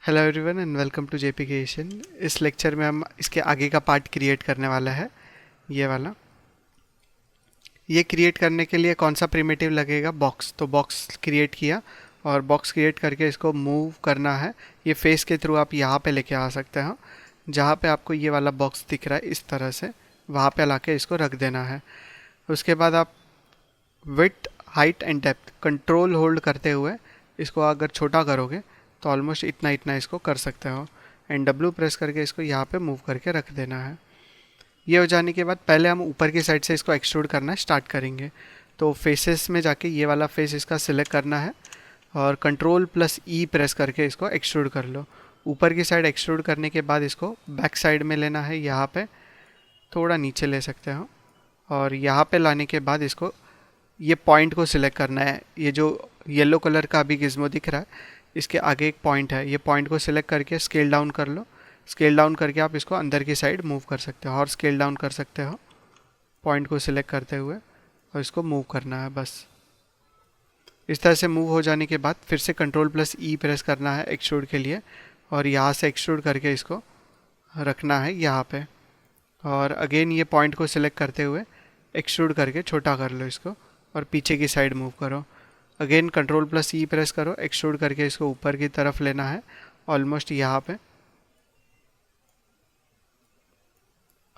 Hello everyone and welcome to JP creation. इस lecture में हम इसके आगे का पार्ट क्रिएट करने वाला है। ये वाला ये क्रिएट करने के लिए कौन सा प्रिमिटिव लगेगा? बॉक्स। तो बॉक्स क्रिएट किया और बॉक्स क्रिएट करके इसको मूव करना है। ये फेस के थ्रू आप यहाँ पे लेके आ सकते हो। जहाँ पे आपको ये वाला बॉक्स दिख रहा है इस तरह से, वहाँ पे लाके इसको रख देना है। उसके बाद आप width, height and depth control hold करते हुए इसको अगर छोटा करोगे तो ऑलमोस्ट इतना इतना इसको कर सकते हो। एंड डब्ल्यू प्रेस करके इसको यहाँ पे मूव करके रख देना है। ये हो जाने के बाद पहले हम ऊपर की साइड से इसको एक्सट्रूड करना स्टार्ट करेंगे। तो फेसेस में जाके ये वाला फेस इसका सिलेक्ट करना है और कंट्रोल प्लस ई प्रेस करके इसको एक्सट्रूड कर लो। ऊपर की साइड एक्सट्रूड करने के बाद इसको बैक साइड में लेना है, यहाँ पे थोड़ा नीचे ले सकते हो। और यहाँ पे लाने के बाद इसको ये पॉइंट को सिलेक्ट करना है। ये जो येलो कलर का अभी गिज़्मो दिख रहा है इसके आगे एक पॉइंट है, ये पॉइंट को सिलेक्ट करके स्केल डाउन कर लो। स्केल डाउन करके आप इसको अंदर की साइड मूव कर सकते हो और स्केल डाउन कर सकते हो पॉइंट को सिलेक्ट करते हुए, और इसको मूव करना है बस। इस तरह से मूव हो जाने के बाद फिर से कंट्रोल प्लस ई प्रेस करना है एक्सट्रूड के लिए, और यहाँ से एक्सट्रूड करके इसको रखना है यहाँ पे। और अगेन ये पॉइंट को सिलेक्ट करते हुए एक्सट्रूड करके छोटा कर लो इसको और पीछे की साइड मूव करो। अगेन कंट्रोल प्लस ई प्रेस करो, एक्सट्रूड करके इसको ऊपर की तरफ लेना है ऑलमोस्ट यहाँ पे।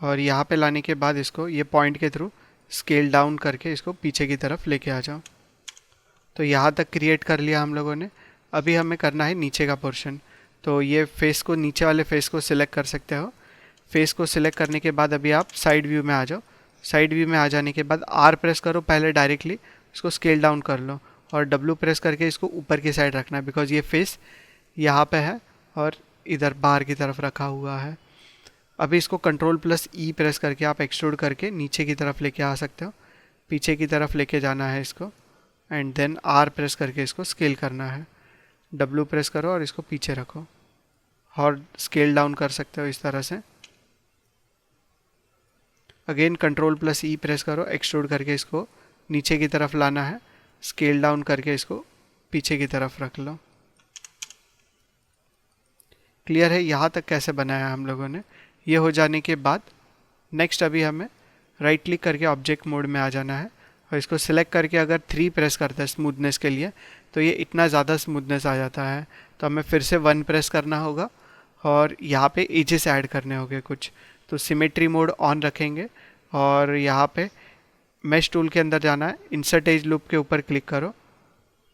और यहाँ पे लाने के बाद इसको ये पॉइंट के थ्रू स्केल डाउन करके इसको पीछे की तरफ लेके आ जाओ। तो यहाँ तक क्रिएट कर लिया हम लोगों ने। अभी हमें करना है नीचे का पोर्शन। तो ये फेस को, नीचे वाले फेस को सिलेक्ट कर सकते हो। फेस को सिलेक्ट करने के बाद अभी आप साइड व्यू में आ जाओ। साइड व्यू में आ जाने के बाद आर प्रेस करो पहले डायरेक्टली, इसको स्केल डाउन कर लो और डब्ल्यू प्रेस करके इसको ऊपर की साइड रखना है, बिकॉज ये फेस यहाँ पे है और इधर बाहर की तरफ रखा हुआ है। अभी इसको कंट्रोल प्लस ई प्रेस करके आप एक्सट्रूड करके नीचे की तरफ लेके आ सकते हो, पीछे की तरफ लेके जाना है इसको। एंड देन आर प्रेस करके इसको स्केल करना है। डब्ल्यू प्रेस करो और इसको पीछे रखो और स्केल डाउन कर सकते हो इस तरह से। अगेन कंट्रोल प्लस ई प्रेस करो, एक्सट्रूड करके इसको नीचे की तरफ लाना है, स्केल डाउन करके इसको पीछे की तरफ रख लो। क्लियर है यहाँ तक कैसे बनाया हम लोगों ने? ये हो जाने के बाद नेक्स्ट अभी हमें राइट क्लिक करके ऑब्जेक्ट मोड में आ जाना है और इसको सिलेक्ट करके अगर 3 प्रेस करते हैं स्मूथनेस के लिए तो ये इतना ज़्यादा स्मूथनेस आ जाता है। तो हमें फिर से 1 प्रेस करना होगा और यहाँ पे एजेस ऐड करने होंगे कुछ। तो सिमेट्री मोड ऑन रखेंगे और यहाँ पे मैश टूल के अंदर जाना है, इंसर्ट एज लूप के ऊपर क्लिक करो।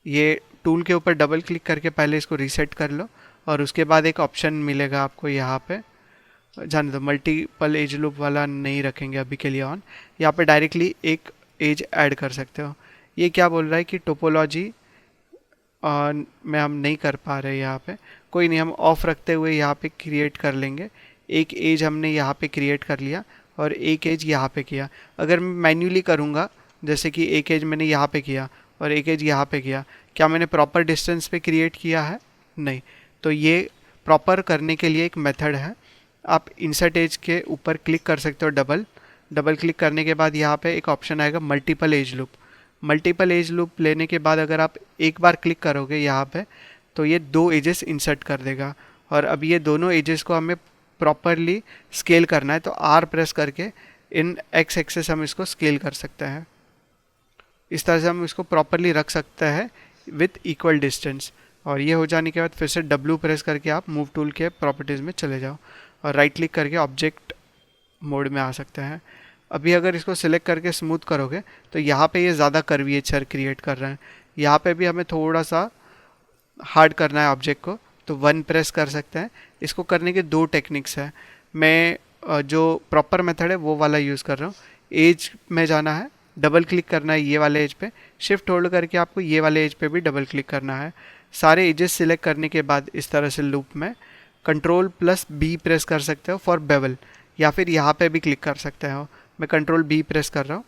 ये टूल के ऊपर डबल क्लिक करके पहले इसको रीसेट कर लो और उसके बाद एक ऑप्शन मिलेगा आपको यहाँ पे, जाने दो, मल्टीपल एज लूप वाला नहीं रखेंगे अभी के लिए ऑन। यहाँ पे डायरेक्टली एक एज ऐड कर सकते हो। ये क्या बोल रहा है कि टोपोलॉजी में हम नहीं कर पा रहे यहाँ पे, कोई नहीं, हम ऑफ रखते हुए यहाँ पे क्रिएट कर लेंगे। एक एज हमने यहाँ पे क्रिएट कर लिया और एक एज यहाँ पे किया। अगर मैं मैन्युअली करूँगा, जैसे कि एक एज मैंने यहाँ पे किया और एक एज यहाँ पे किया, क्या मैंने प्रॉपर डिस्टेंस पे क्रिएट किया है? नहीं। तो ये प्रॉपर करने के लिए एक मेथड है। आप इंसर्ट एज के ऊपर क्लिक कर सकते हो, डबल क्लिक करने के बाद यहाँ पे एक ऑप्शन आएगा multiple as loop. Multiple as loop लेने के बाद अगर आप एक बार क्लिक करोगे यहाँ पे तो ये 2 एजेस इंसर्ट कर देगा। और अब ये दोनों एजेस को हमें प्रॉपरली स्केल करना है, तो आर प्रेस करके इन एक्स एक्सेस हम इसको स्केल कर सकते हैं। इस तरह से हम इसको प्रॉपरली रख सकते हैं विथ इक्वल डिस्टेंस। और ये हो जाने के बाद फिर से डब्ल्यू प्रेस करके आप मूव टूल के प्रॉपर्टीज़ में चले जाओ और राइट क्लिक करके ऑब्जेक्ट मोड में आ सकते हैं। अभी अगर इसको सिलेक्ट करके स्मूथ करोगे तो यहाँ पे ये ज़्यादा कर्वेचर क्रिएट कर रहे हैं। यहाँ पे भी हमें थोड़ा सा हार्ड करना है ऑब्जेक्ट को, तो 1 प्रेस कर सकते हैं। इसको करने के 2 टेक्निक्स हैं। मैं जो प्रॉपर मेथड है वो वाला यूज़ कर रहा हूँ। एज में जाना है, डबल क्लिक करना है ये वाले एज पे, शिफ्ट होल्ड करके आपको ये वाले एज पे भी डबल क्लिक करना है। सारे एजेस सिलेक्ट करने के बाद इस तरह से लूप में कंट्रोल प्लस बी प्रेस कर सकते हो फॉर बेवल, या फिर यहाँ पे भी क्लिक कर सकते हो। मैं कंट्रोल बी प्रेस कर रहा हूँ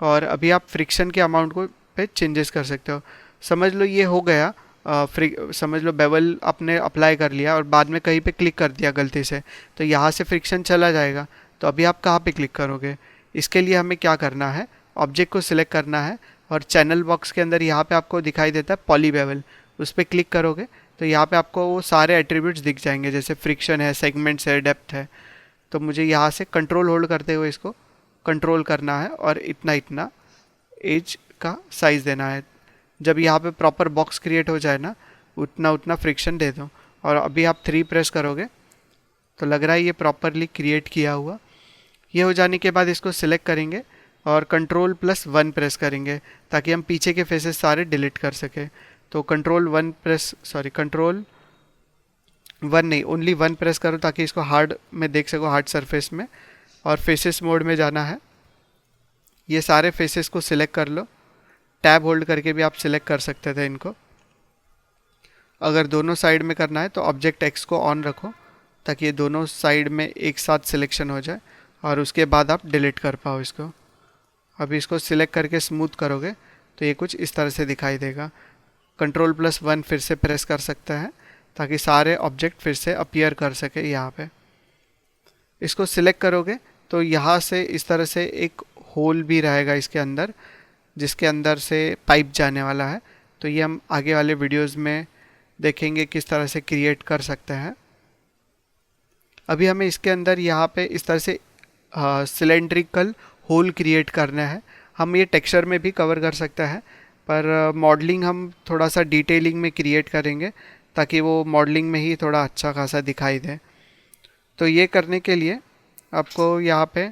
और अभी आप फ्रिक्शन के अमाउंट को पे चेंजेस कर सकते हो। समझ लो ये हो गया, समझ लो बेवल आपने अप्लाई कर लिया और बाद में कहीं पे क्लिक कर दिया गलती से, तो यहाँ से फ्रिक्शन चला जाएगा। तो अभी आप कहाँ पे क्लिक करोगे? इसके लिए हमें क्या करना है, ऑब्जेक्ट को सिलेक्ट करना है और चैनल बॉक्स के अंदर यहाँ पे आपको दिखाई देता है पॉली बेवल, उस पर क्लिक करोगे तो यहाँ पे आपको वो सारे एट्रीब्यूट्स दिख जाएंगे, जैसे फ्रिक्शन है, सेगमेंट्स है, डेप्थ है। तो मुझे यहाँ से कंट्रोल होल्ड करते हुए इसको कंट्रोल करना है और इतना इतना एज का साइज़ देना है। जब यहाँ पे प्रॉपर बॉक्स क्रिएट हो जाए ना, उतना उतना फ्रिक्शन दे दो। और अभी आप 3 प्रेस करोगे तो लग रहा है ये प्रॉपरली क्रिएट किया हुआ। ये हो जाने के बाद इसको सिलेक्ट करेंगे और कंट्रोल+1 प्रेस करेंगे ताकि हम पीछे के फेसेस सारे डिलीट कर सकें। तो कंट्रोल 1 नहीं, ओनली 1 प्रेस करो ताकि इसको हार्ड में देख सको, हार्ड सरफेस में। और फेसेस मोड में जाना है, ये सारे फेसेस को सिलेक्ट कर लो। टैब होल्ड करके भी आप सिलेक्ट कर सकते थे इनको। अगर दोनों साइड में करना है तो ऑब्जेक्ट एक्स को ऑन रखो ताकि ये दोनों साइड में एक साथ सिलेक्शन हो जाए और उसके बाद आप डिलीट कर पाओ इसको। अभी इसको सिलेक्ट करके स्मूथ करोगे तो ये कुछ इस तरह से दिखाई देगा। कंट्रोल+1 फिर से प्रेस कर सकते हैं ताकि सारे ऑब्जेक्ट फिर से अपीयर कर सके यहाँ पे। इसको सिलेक्ट करोगे तो यहाँ से इस तरह से एक होल भी रहेगा इसके अंदर, जिसके अंदर से पाइप जाने वाला है। तो ये हम आगे वाले वीडियोस में देखेंगे किस तरह से क्रिएट कर सकते हैं। अभी हमें इसके अंदर यहाँ पे इस तरह से सिलेंड्रिकल होल क्रिएट करना है। हम ये टेक्सचर में भी कवर कर सकते हैं, पर मॉडलिंग हम थोड़ा सा डिटेलिंग में क्रिएट करेंगे ताकि वो मॉडलिंग में ही थोड़ा अच्छा खासा दिखाई दे। तो ये करने के लिए आपको यहाँ पे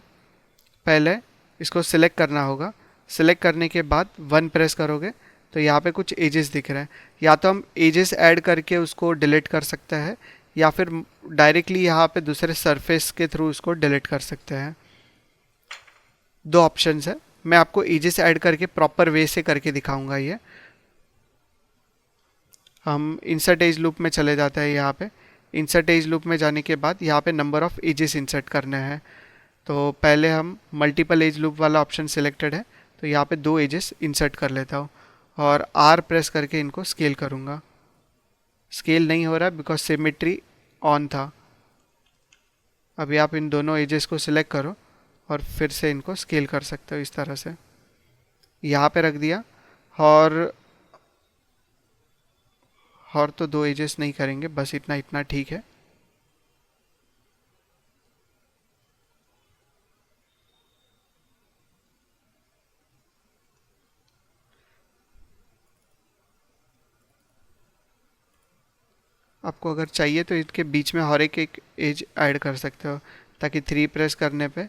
पहले इसको सिलेक्ट करना होगा। सिलेक्ट करने के बाद 1 प्रेस करोगे तो यहाँ पे कुछ एजेस दिख रहे हैं। या तो हम एजेस ऐड करके उसको डिलीट कर सकते हैं या फिर डायरेक्टली यहाँ पे दूसरे सरफेस के थ्रू उसको डिलीट कर सकते हैं। 2 ऑप्शंस है। मैं आपको एजेस ऐड करके प्रॉपर वे से करके दिखाऊंगा। ये हम इंसर्ट एज लूप में चले जाते हैं। यहाँ पे इंसर्ट एज लूप में जाने के बाद यहाँ पे नंबर ऑफ एजेस इंसर्ट करने हैं। तो पहले हम मल्टीपल एज लूप वाला ऑप्शन सिलेक्टेड है, तो यहाँ पे 2 एजेस इंसर्ट कर लेता हूँ और R प्रेस करके इनको स्केल करूँगा। स्केल नहीं हो रहा बिकॉज सिमेट्री ऑन था। अभी आप इन दोनों एजेस को सिलेक्ट करो और फिर से इनको स्केल कर सकते हो इस तरह से। यहाँ पे रख दिया। और तो 2 एजेस नहीं करेंगे, बस इतना इतना ठीक है। आपको अगर चाहिए तो इसके बीच में हर एक एज ऐड कर सकते हो ताकि 3 प्रेस करने पे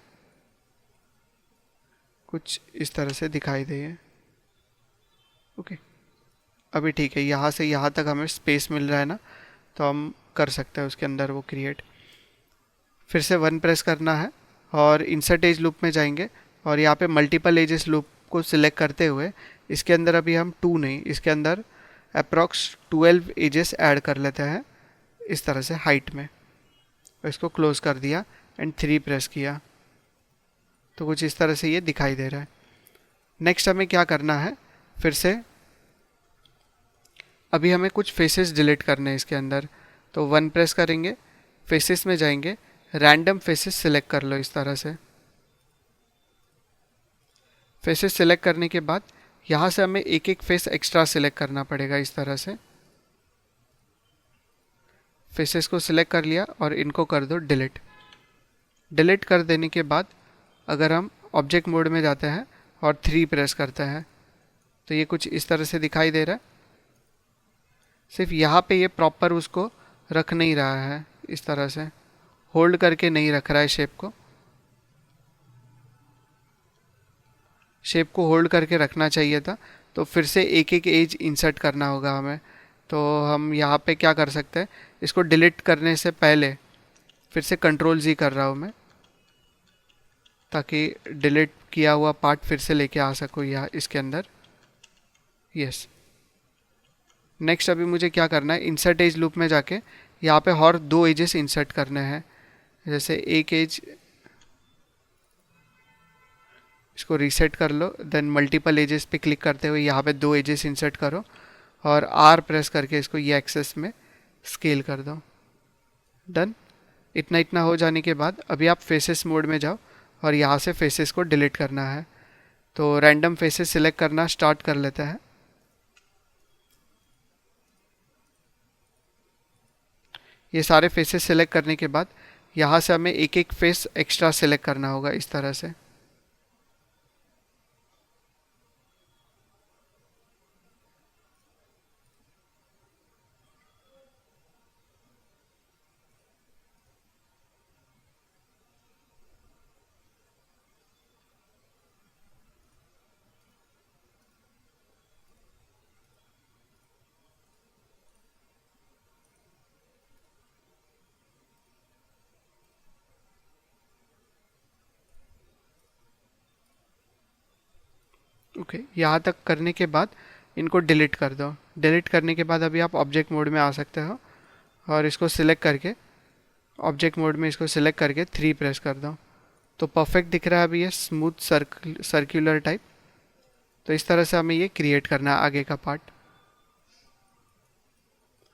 कुछ इस तरह से दिखाई दे। ओके, अभी ठीक है। यहाँ से यहाँ तक हमें स्पेस मिल रहा है ना, तो हम कर सकते हैं उसके अंदर वो क्रिएट। फिर से 1 प्रेस करना है और इंसर्ट एज लूप में जाएंगे और यहाँ पे मल्टीपल एजेस लूप को सिलेक्ट करते हुए इसके अंदर अभी हम 2 नहीं, इसके अंदर अप्रॉक्स 12 एजेस ऐड कर लेते हैं इस तरह से हाइट में। इसको क्लोज कर दिया एंड 3 प्रेस किया तो कुछ इस तरह से ये दिखाई दे रहा है। नेक्स्ट हमें क्या करना है, फिर से अभी हमें कुछ फेसेस डिलीट करने हैं इसके अंदर। तो 1 प्रेस करेंगे, फेसेस में जाएंगे, रैंडम फेसेस सिलेक्ट कर लो इस तरह से। फेसेस सिलेक्ट करने के बाद यहाँ से हमें एक एक फेस एक्स्ट्रा सिलेक्ट करना पड़ेगा इस तरह से। फेसेस को सिलेक्ट कर लिया और इनको कर दो डिलीट। डिलीट कर देने के बाद अगर हम ऑब्जेक्ट मोड में जाते हैं और 3 प्रेस करते हैं तो ये कुछ इस तरह से दिखाई दे रहा है। सिर्फ यहाँ पे ये प्रॉपर उसको रख नहीं रहा है, इस तरह से होल्ड करके नहीं रख रहा है शेप को। शेप को होल्ड करके रखना चाहिए था। तो फिर से एक एक एज इंसर्ट करना होगा हमें। तो हम यहाँ पे क्या कर सकते हैं, इसको डिलीट करने से पहले फिर से Ctrl+Z कर रहा हूँ मैं ताकि डिलीट किया हुआ पार्ट फिर से लेके आ सकूँ यहाँ इसके अंदर। यस। नेक्स्ट अभी मुझे क्या करना है, इंसर्ट एज लूप में जाके यहाँ पे और 2 एजेस इंसर्ट करने हैं। जैसे एक एज, इसको रीसेट कर लो, देन मल्टीपल एजेस पे क्लिक करते हुए यहाँ पे 2 एजेस इंसर्ट करो और R प्रेस करके इसको ये एक्सेस में स्केल कर दो। डन। इतना इतना हो जाने के बाद अभी आप फेसेस मोड में जाओ और यहाँ से फेसेस को डिलीट करना है। तो रैंडम फेसेस सिलेक्ट करना स्टार्ट कर लेते हैं। ये सारे फेसेस सिलेक्ट करने के बाद यहाँ से हमें एक एक फेस एक्स्ट्रा सिलेक्ट करना होगा इस तरह से। ओके, यहाँ तक करने के बाद इनको डिलीट कर दो। डिलीट करने के बाद अभी आप ऑब्जेक्ट मोड में आ सकते हो और इसको सिलेक्ट करके ऑब्जेक्ट मोड में इसको सिलेक्ट करके 3 प्रेस कर दो। तो परफेक्ट दिख रहा है अभी ये स्मूथ सर्कुलर टाइप। तो इस तरह से हमें ये क्रिएट करना है आगे का पार्ट।